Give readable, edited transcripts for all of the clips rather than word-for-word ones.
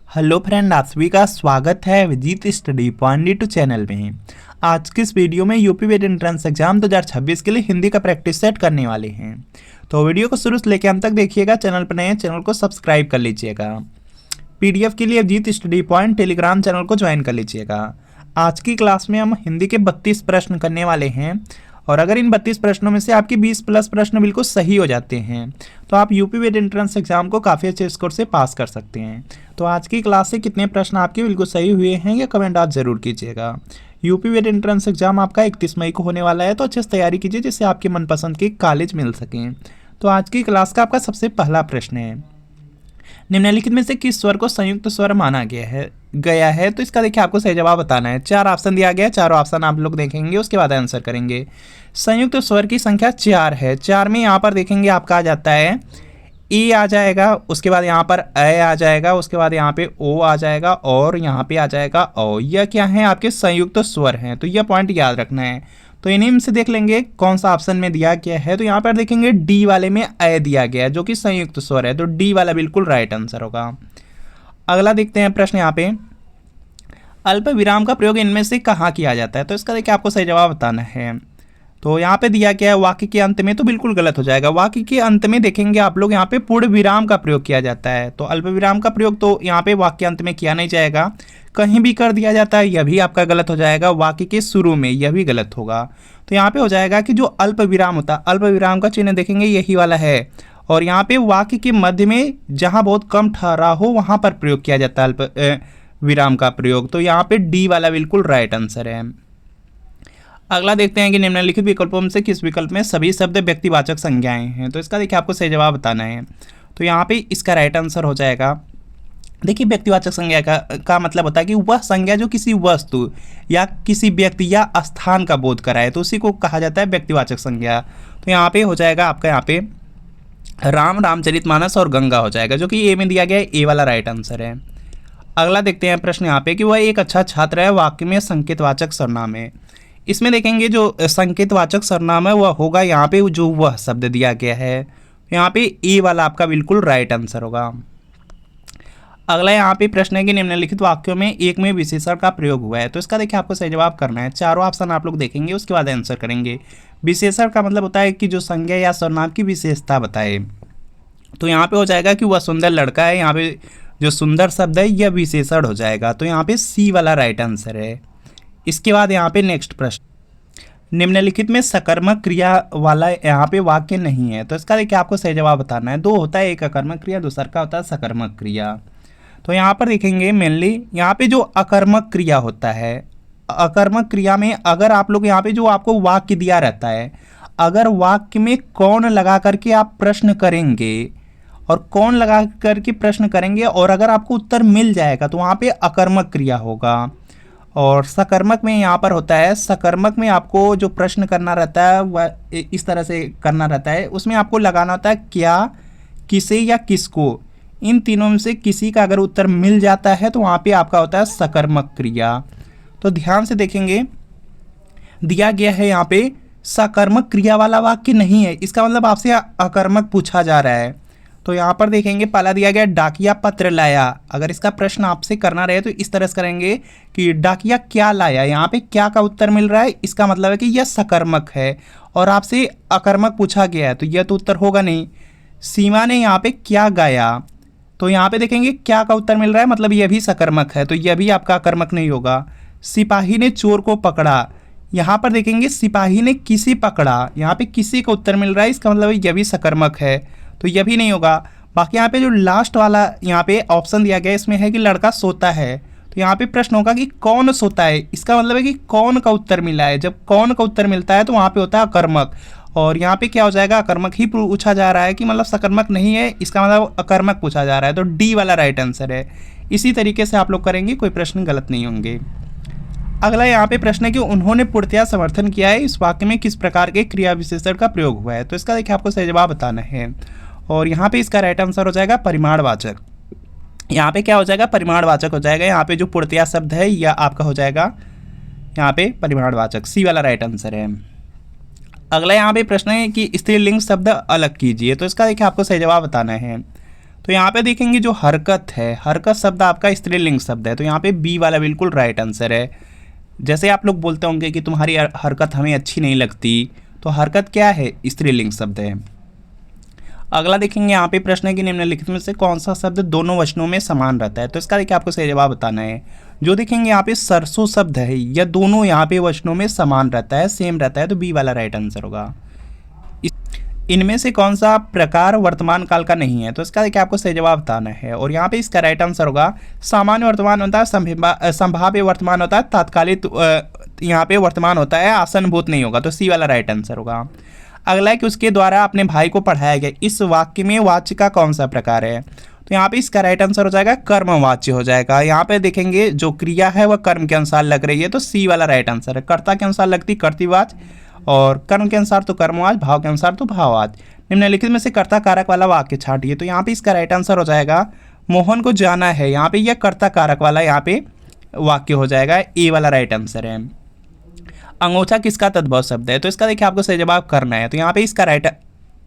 Hello friend, आप सभी का स्वागत है Vijit study point YouTube channel में। आज की इस वीडियो में यूपी वेट एंट्रेंस एग्जाम 2026 के लिए हिंदी का प्रैक्टिस सेट करने वाले हैं। तो वीडियो को शुरू से लेकर अंत तक देखिएगा। चैनल पर नए हैं, चैनल को सब्सक्राइब कर लीजिएगा। पीडीएफ के लिए Vijit study point Telegram channel को ज्वाइन कर लीजिएगा। आज की क्लास में हम हिंदी के 32 प्रश्न करने वाले हैं और अगर इन 32 प्रश्नों में से आपके 20 प्लस प्रश्न बिल्कुल सही हो जाते हैं तो आप यूपी वेट एंट्रेंस एग्जाम को काफ़ी अच्छे स्कोर से पास कर सकते हैं। तो आज की क्लास से कितने प्रश्न आपके बिल्कुल सही हुए हैं ये कमेंट आज जरूर कीजिएगा। यूपी वेट एंट्रेंस एग्जाम आपका 31 मई को होने वाला है, तो अच्छे से तैयारी कीजिए जिससे आपके मनपसंद के कॉलेज मिल सकें। तो आज की क्लास का आपका सबसे पहला प्रश्न है, निम्नलिखित में से किस स्वर को संयुक्त स्वर माना गया है। तो इसका देखिए आपको सही जवाब बताना है। 4 ऑप्शन दिया गया है, चारों ऑप्शन आप लोग देखेंगे उसके बाद आंसर करेंगे। संयुक्त स्वर की संख्या 4 है। 4 में यहाँ पर देखेंगे आपका आ जाता है ई आ जाएगा, उसके बाद यहाँ पर ए आ जाएगा, उसके बाद यहाँ पे ओ आ जाएगा और यहाँ पे आ जाएगा ओ। यह क्या है, आपके संयुक्त स्वर हैं, तो यह पॉइंट याद रखना है। तो इन्हीं में से देख लेंगे कौन सा ऑप्शन में दिया गया है। तो यहाँ पर देखेंगे डी वाले में ए दिया गया है जो कि संयुक्त स्वर है, तो डी वाला बिल्कुल राइट आंसर होगा। अगला देखते हैं प्रश्न यहाँ पे, अल्प विराम का प्रयोग इनमें से कहाँ किया जाता है। तो इसका देखिए आपको सही जवाब बताना है। तो यहाँ पे दिया गया है वाक्य के अंत में, तो बिल्कुल गलत हो जाएगा। वाक्य के अंत में देखेंगे आप लोग यहाँ पे पूर्ण विराम का प्रयोग किया जाता है, तो अल्प विराम का प्रयोग तो यहाँ पे वाक्य अंत में किया नहीं जाएगा, कहीं भी कर दिया जाता है, यह भी आपका गलत हो जाएगा। वाक्य के शुरू में यह भी गलत होगा। तो यहाँ पे हो जाएगा कि जो अल्प विराम होता है, अल्प विराम का चिन्ह देखेंगे यही वाला है, और यहाँ पे वाक्य के मध्य में जहाँ बहुत कम ठहरा हो वहाँ पर प्रयोग किया जाता है अल्प विराम का प्रयोग। तो यहाँ पे डी वाला बिल्कुल राइट आंसर है। अगला देखते हैं कि निम्नलिखित विकल्पों में से किस विकल्प में सभी शब्द व्यक्तिवाचक संज्ञाएं हैं। तो इसका देखिए आपको सही जवाब बताना है। तो यहाँ पे इसका राइट आंसर हो जाएगा, देखिए व्यक्तिवाचक संज्ञा का मतलब होता है कि वह संज्ञा जो किसी वस्तु या किसी व्यक्ति या स्थान का बोध कराए, तो उसी को कहा जाता है व्यक्तिवाचक संज्ञा। तो यहाँ पे हो जाएगा आपका यहाँ पे रामचरितमानस और गंगा हो जाएगा, जो कि ए में दिया गया है, ए वाला राइट आंसर है। अगला देखते हैं प्रश्न यहाँ पे कि वह एक अच्छा छात्र है, वाक्य में संकेतवाचक सर्वनाम है। इसमें देखेंगे जो संकेतवाचक सर्वनाम है वह होगा यहाँ पे जो वह शब्द दिया गया है, यहाँ पे ए वाला आपका बिल्कुल राइट आंसर होगा। अगला यहाँ पे प्रश्न है कि निम्नलिखित वाक्यों में एक में विशेषण का प्रयोग हुआ है। तो इसका देखिए आपको सही जवाब करना है। चारों ऑप्शन आप लोग देखेंगे उसके बाद आंसर करेंगे। विशेषण का मतलब होता है कि जो संज्ञा या सर्वनाम की विशेषता बताए। तो यहाँ पे हो जाएगा कि वह सुंदर लड़का है, यहाँ पे जो सुंदर शब्द है यह विशेषण हो जाएगा, तो यहाँ पे सी वाला राइट आंसर है। इसके बाद यहाँ पे नेक्स्ट प्रश्न, निम्नलिखित में सकर्मक क्रिया वाला यहाँ पे वाक्य नहीं है। तो इसका देखिए आपको सही जवाब बताना है। 2 होता है, एक अकर्मक क्रिया, दूसरा का होता है सकर्मक क्रिया। तो यहाँ पर देखेंगे मेनली यहाँ पे जो अकर्मक क्रिया होता है, अकर्मक क्रिया में अगर आप लोग यहाँ पे जो आपको वाक्य दिया रहता है, अगर वाक्य में कौन लगा करके आप प्रश्न करेंगे और कौन लगा करके प्रश्न करेंगे और अगर आपको उत्तर मिल जाएगा तो वहाँ पे अकर्मक क्रिया होगा। और सकर्मक में यहाँ पर होता है, सकर्मक में आपको जो प्रश्न करना रहता है वह इस तरह से करना रहता है, उसमें आपको लगाना होता है क्या, किसे या किसको। इन तीनों में से किसी का अगर उत्तर मिल जाता है तो वहाँ पे आपका होता है सकर्मक क्रिया। तो ध्यान से देखेंगे दिया गया है यहाँ पे सकर्मक क्रिया वाला वाक्य नहीं है, इसका मतलब आपसे अकर्मक पूछा जा रहा है। तो यहाँ पर देखेंगे पहला दिया गया डाकिया पत्र लाया। अगर इसका प्रश्न आपसे करना रहे तो इस तरह से करेंगे कि डाकिया क्या लाया, यहाँ पे क्या का उत्तर मिल रहा है, इसका मतलब है कि यह सकर्मक है और आपसे अकर्मक पूछा गया है तो यह तो उत्तर होगा नहीं। सीमा ने यहाँ पे क्या गाया, तो यहाँ पे देखेंगे क्या का उत्तर मिल रहा है, मतलब यह भी सकर्मक है, तो यह भी आपका अकर्मक नहीं होगा। सिपाही ने चोर को पकड़ा, यहाँ पर देखेंगे सिपाही ने किसी पकड़ा, यहाँ पे किसी का उत्तर मिल रहा है, इसका मतलब यह भी सकर्मक है, तो यह भी नहीं होगा। बाकी यहाँ पे जो लास्ट वाला यहाँ पे ऑप्शन दिया गया है इसमें है कि लड़का सोता है, तो यहाँ पे प्रश्न होगा कि कौन सोता है, इसका मतलब है कि कौन का उत्तर मिला है। जब कौन का उत्तर मिलता है तो वहाँ पे होता है अकर्मक, और यहाँ पे क्या हो जाएगा अकर्मक ही पूछा जा रहा है कि मतलब सकर्मक नहीं है, इसका मतलब अकर्मक पूछा जा रहा है, तो डी वाला राइट आंसर है। इसी तरीके से आप लोग करेंगे, कोई प्रश्न गलत नहीं होंगे। अगला यहाँ पे प्रश्न है कि उन्होंने पूर्णतया समर्थन किया है, इस वाक्य में किस प्रकार के क्रिया विशेषण का प्रयोग हुआ है। तो इसका देखिए आपको सही जवाब बताना है और यहाँ पे इसका राइट आंसर हो जाएगा परिमाणवाचक। यहाँ पे क्या हो जाएगा, परिमाणवाचक हो जाएगा। यहाँ पे जो पूर्णतया शब्द है यह आपका हो जाएगा यहाँ पे परिमाणवाचक, सी वाला राइट आंसर है। अगला यहाँ पे प्रश्न है कि स्त्रीलिंग शब्द अलग कीजिए। तो इसका देखिए आपको सही जवाब बताना है। तो यहाँ पे देखेंगे जो हरकत है, हरकत शब्द आपका स्त्रीलिंग शब्द है, तो यहाँ पे बी वाला बिल्कुल राइट आंसर है। जैसे आप लोग बोलते होंगे कि तुम्हारी हरकत हमें अच्छी नहीं लगती, तो हरकत क्या है, स्त्रीलिंग शब्द है। अगला देखेंगे यहाँ पे प्रश्न है कि निम्नलिखित में से कौन सा शब्द दोनों वचनों में समान रहता है, तो इसका देखिए आपको सही जवाब बताना है। जो देखेंगे यहाँ पे सरसों शब्द है, यह दोनों यहाँ पे वचनों में समान रहता है, सेम रहता है, तो बी वाला राइट आंसर होगा। इनमें से कौन सा प्रकार वर्तमान काल का नहीं है, तो इसका देखिए आपको सही जवाब बताना है। और यहाँ पे इसका राइट आंसर होगा सामान्य वर्तमान होता है, संभाव्य वर्तमान होता है, तात्कालिक यहाँ पे वर्तमान होता है, आसनभूत नहीं होगा, तो सी वाला राइट आंसर होगा। अगला है कि उसके द्वारा अपने भाई को पढ़ाया गया, इस वाक्य में वाच्य का कौन सा प्रकार है, तो यहाँ पे इसका राइट आंसर हो जाएगा कर्मवाच्य हो जाएगा। यहाँ पे देखेंगे जो क्रिया है वह कर्म के अनुसार लग रही है, तो सी वाला राइट आंसर है। कर्ता के अनुसार लगती कर्तृवाच्य, और कर्म के अनुसार तो कर्मवाच्य, भाव के अनुसार तो भाववाच्य। निम्नलिखित में से कर्ता कारक वाला वाक्य छांटिए, तो यहाँ पे इसका राइट आंसर हो जाएगा मोहन को जाना है, यहाँ पे यह कर्ता कारक वाला यहाँ पे वाक्य हो जाएगा, ए वाला राइट आंसर है। अंगोछा किसका तद्भव शब्द है, तो इसका देखिए आपको सही जवाब करना है, तो यहाँ पे इसका राइट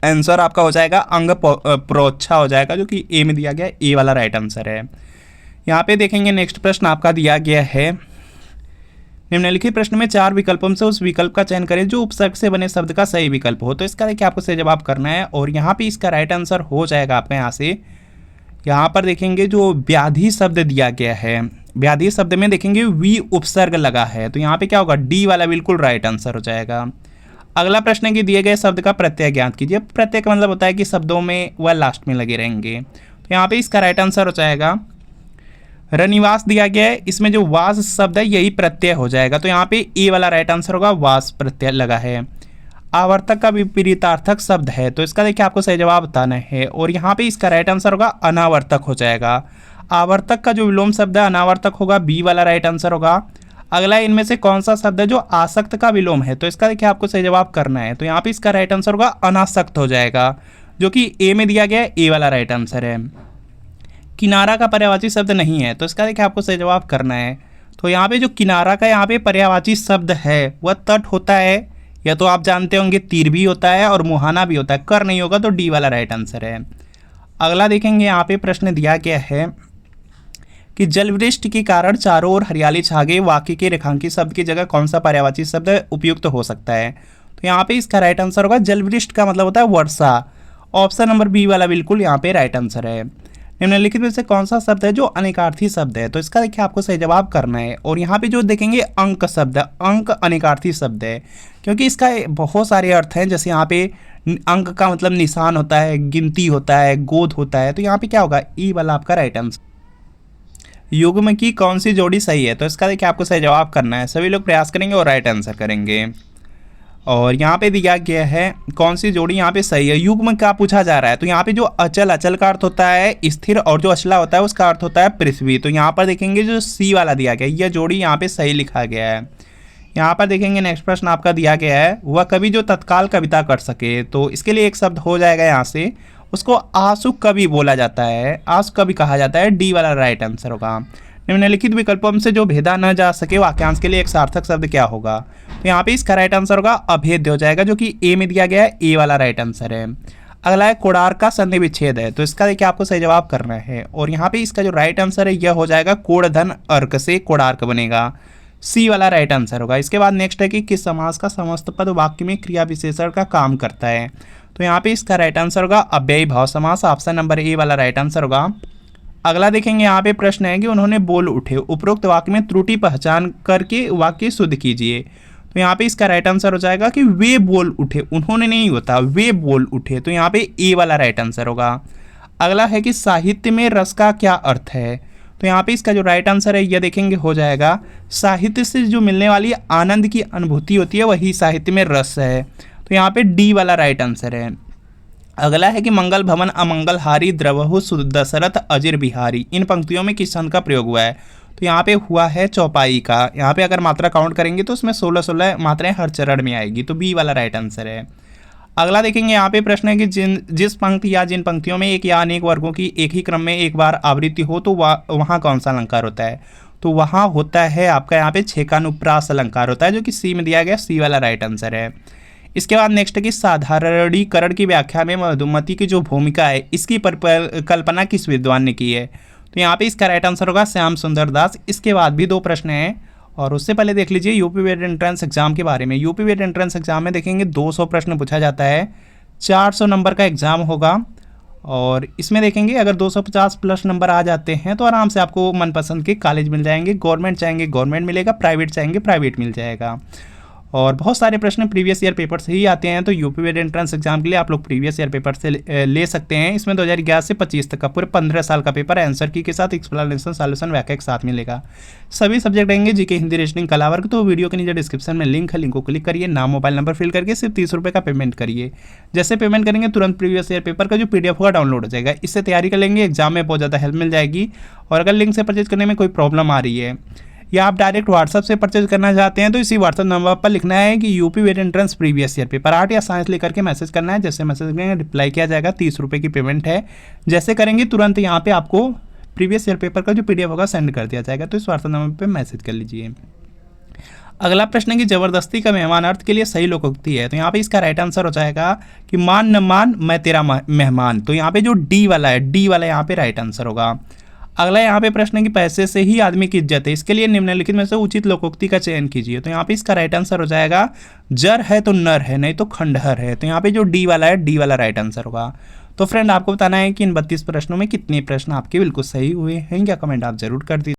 आंसर आपका हो जाएगा अंग प्रोच्छा हो जाएगा, जो कि ए में दिया गया, ए वाला राइट आंसर है। यहाँ पे देखेंगे नेक्स्ट प्रश्न आपका दिया गया है, निम्नलिखित प्रश्न में 4 विकल्पों से उस विकल्प का चयन करें जो उपसर्ग से बने शब्द का सही विकल्प हो, तो इसका देखिए आपको सही जवाब करना है। और यहाँ पे इसका राइट आंसर हो जाएगा आपका यहाँ से, यहाँ पर देखेंगे जो व्याधि शब्द दिया गया है, व्याधि शब्द में देखेंगे वी उपसर्ग लगा है, तो यहाँ पे क्या होगा, डी वाला बिल्कुल राइट आंसर हो जाएगा। अगला प्रश्न है कि दिए गए शब्द का प्रत्यय ज्ञात कीजिए। प्रत्यय का मतलब होता है कि शब्दों में वह लास्ट में लगे रहेंगे, तो यहाँ पे इसका राइट आंसर हो जाएगा रनिवास दिया गया है, इसमें जो वास शब्द है यही प्रत्यय हो जाएगा, तो यहाँ पे ए वाला राइट आंसर होगा, वास प्रत्यय लगा है। आवर्तक का विपरीतार्थक शब्द है, तो इसका देखिए आपको सही जवाब बताना है। और यहाँ पे इसका राइट आंसर होगा अनावर्तक हो जाएगा। आवर्तक का जो विलोम शब्द है अनावर्तक होगा, बी वाला राइट आंसर होगा। अगला इनमें से कौन सा शब्द है जो आसक्त का विलोम है, तो इसका देखिए आपको सही जवाब करना है, तो यहाँ पे इसका राइट आंसर होगा अनासक्त हो जाएगा, जो कि ए में दिया गया, ए वाला राइट आंसर है। किनारा का पर्यायवाची शब्द नहीं है, तो इसका देखिए आपको सही जवाब करना है, तो यहाँ पे जो किनारा का यहाँ पे पर्यायवाची शब्द है वह तट होता है, या तो आप जानते होंगे तीर भी होता है और मुहाना भी होता है, कर नहीं होगा, तो डी वाला राइट आंसर है। अगला देखेंगे यहाँ पे प्रश्न दिया गया है कि जलवृष्टि के कारण चारों ओर हरियाली छा गई, वाक्य के रेखांकित शब्द की जगह कौन सा पर्यायवाची शब्द उपयुक्त हो सकता है, तो यहाँ पे इसका राइट आंसर होगा जलवृष्टि का मतलब होता है वर्षा, ऑप्शन नंबर बी वाला बिल्कुल यहाँ पे राइट आंसर है। निम्नलिखित में से कौन सा शब्द है जो अनेकार्थी शब्द है, तो इसका देखिए आपको सही जवाब करना है। और यहाँ पे जो देखेंगे अंक शब्द है, अंक अनेकार्थी शब्द है, क्योंकि इसका बहुत सारे अर्थ हैं, जैसे यहाँ पे अंक का मतलब निशान होता है, गिनती होता है, गोद होता है, तो यहाँ पे क्या होगा, ई वाला आपका राइट आंसर। युग्म की कौन सी जोड़ी सही है, तो इसका देखिए आपको सही जवाब करना है। सभी लोग प्रयास करेंगे और राइट आंसर करेंगे। और यहाँ पे दिया गया है कौन सी जोड़ी यहाँ पे सही है, युग्म का पूछा जा रहा है, तो यहाँ पे जो अचल, अचल का अर्थ होता है स्थिर, और जो अचला होता है उसका अर्थ होता है पृथ्वी, तो यहाँ पर देखेंगे जो सी वाला दिया गया है, यह जोड़ी यहाँ पे सही लिखा गया है। यहाँ पर देखेंगे नेक्स्ट प्रश्न आपका दिया गया है, वह कवि जो तत्काल कविता कर सके, तो इसके लिए एक शब्द हो जाएगा यहाँ से, उसको आंसू कवि बोला जाता है, आंसू कवि कहा जाता है, डी वाला राइट आंसर होगा। निम्नलिखित विकल्पों से जो भेदा न जा सके वाक्यांश के लिए एक सार्थक शब्द क्या होगा, तो यहाँ पे इसका राइट आंसर होगा अभेद्य हो जाएगा, जो कि ए में दिया गया है, ए वाला राइट आंसर है। अगला है कोणार्क का संधि विच्छेद है, तो इसका देखिए आपको सही जवाब करना है। और यहाँ पे इसका जो राइट आंसर है यह हो जाएगा कोणधन अर्क से कोणार्क बनेगा, सी वाला राइट आंसर होगा। इसके बाद नेक्स्ट है कि किस समास का समस्त पद वाक्य में क्रिया विशेषण का काम करता है, तो यहाँ पे इसका राइट आंसर होगा अव्ययी भाव समास, ऑप्शन नंबर ए वाला राइट आंसर होगा। अगला देखेंगे यहाँ पे प्रश्न है कि उन्होंने बोल उठे, उपरोक्त वाक्य में त्रुटि पहचान करके वाक्य शुद्ध कीजिए, तो यहाँ पे इसका राइट आंसर हो जाएगा कि वे बोल उठे, उन्होंने नहीं होता, वे बोल उठे, तो यहाँ पे ए वाला राइट आंसर होगा। अगला है कि साहित्य में रस का क्या अर्थ है, तो यहाँ पे इसका जो राइट आंसर है यह देखेंगे हो जाएगा साहित्य से जो मिलने वाली आनंद की अनुभूति होती है वही साहित्य में रस है, तो यहाँ पे डी वाला राइट आंसर है। अगला है कि मंगल भवन अमंगलहारी द्रवहु दशरथ अजिर बिहारी, इन पंक्तियों में किस छंद का प्रयोग हुआ है, तो यहाँ पे हुआ है चौपाई का। यहाँ पे अगर मात्रा काउंट करेंगे तो उसमें 16-16 मात्राएं हर चरण में आएगी, तो बी वाला राइट आंसर है। अगला देखेंगे यहाँ पे प्रश्न है कि जिस पंक्ति या जिन पंक्तियों में एक या अनेक वर्गों की एक ही क्रम में एक बार आवृत्ति हो तो वहाँ कौन सा अलंकार होता है, तो वहाँ होता है आपका यहाँ पे छेकानुप्रास अलंकार होता है, जो कि सी में दिया गया, सी वाला राइट आंसर है। इसके बाद नेक्स्ट है कि साधारणीकरण की व्याख्या में मधुमति की जो भूमिका है इसकी कल्पना किस विद्वान ने की है। तो यहाँ पे इसका राइट आंसर होगा श्याम सुंदर दास। इसके बाद भी 2 प्रश्न हैं और उससे पहले देख लीजिए यूपी वेट एंट्रेंस एग्जाम के बारे में। यूपी वेट एंट्रेंस एग्जाम में देखेंगे 200 प्रश्न पूछा जाता है, 400 नंबर का एग्जाम होगा और इसमें देखेंगे अगर 250 प्लस नंबर आ जाते हैं तो आराम से आपको मनपसंद के कॉलेज मिल जाएंगे। गवर्नमेंट चाहेंगे गवर्नमेंट मिलेगा, प्राइवेट चाहेंगे प्राइवेट मिल जाएगा। और बहुत सारे प्रश्न प्रीवियस ईयर पेपर से ही आते हैं, तो यूपी वेट एंट्रेंस एग्जाम के लिए आप लोग प्रीवियस ईयर पेपर से ले सकते हैं। इसमें 2011 से 25 तक का पूरे 15 साल का पेपर आंसर की के साथ एक्सप्लेनेशन सॉल्यूशन व्याख्या के साथ मिलेगा। सभी सब्जेक्ट रहेंगे जीके, हिंदी, रीजनिंग, कला वर्ग। तो वीडियो के नीचे डिस्क्रिप्शन में लिंक है, लिंक को क्लिक करिए, नाम मोबाइल नंबर फिल करके सिर्फ 30 रुपये का पेमेंट करिए। जैसे पेमेंट करेंगे तुरंत प्रीवियस ईयर पेपर का जो PDF होगा डाउनलोड हो जाएगा। इससे तैयारी कर लेंगे, एग्जाम में बहुत ज़्यादा हेल्प मिल जाएगी। और अगर लिंक से परचेज करने में कोई प्रॉब्लम आ रही है या आप डायरेक्ट व्हाट्सएप से परचेज करना चाहते हैं तो इसी व्हाट्सएप नंबर पर लिखना है कि यूपी वेट entrance previous year paper art या साइंस लेकर के मैसेज करना है। जैसे मैसेज करेंगे रिप्लाई किया जाएगा, 30 रुपये की पेमेंट है। जैसे करेंगे तुरंत यहाँ पे आपको प्रीवियस ईयर पेपर का जो PDF होगा सेंड कर दिया जाएगा। तो इस व्हाट्सएप नंबर पर मैसेज कर लीजिए। अगला प्रश्न है कि जबरदस्ती का मेहमान अर्थ के लिए सही लोकोक्ति है। तो यहाँ पे इसका राइट आंसर हो जाएगा कि मान न मान मैं तेरा मेहमान। तो यहाँ पे जो डी वाला है, डी वाला यहाँ पे राइट आंसर होगा। अगला यहाँ पे प्रश्न है कि पैसे से ही आदमी की इज्जत है, इसके लिए निम्नलिखित में से उचित लोकोक्ति का चयन कीजिए। तो यहाँ पे इसका राइट आंसर हो जाएगा जर है तो नर है, नहीं तो खंडहर है। तो यहाँ पे जो डी वाला है, डी वाला राइट आंसर होगा। तो फ्रेंड आपको बताना है कि इन 32 प्रश्नों में कितने प्रश्न आपके बिल्कुल सही हुए हैं, क्या कमेंट आप जरूर कर दीजिए।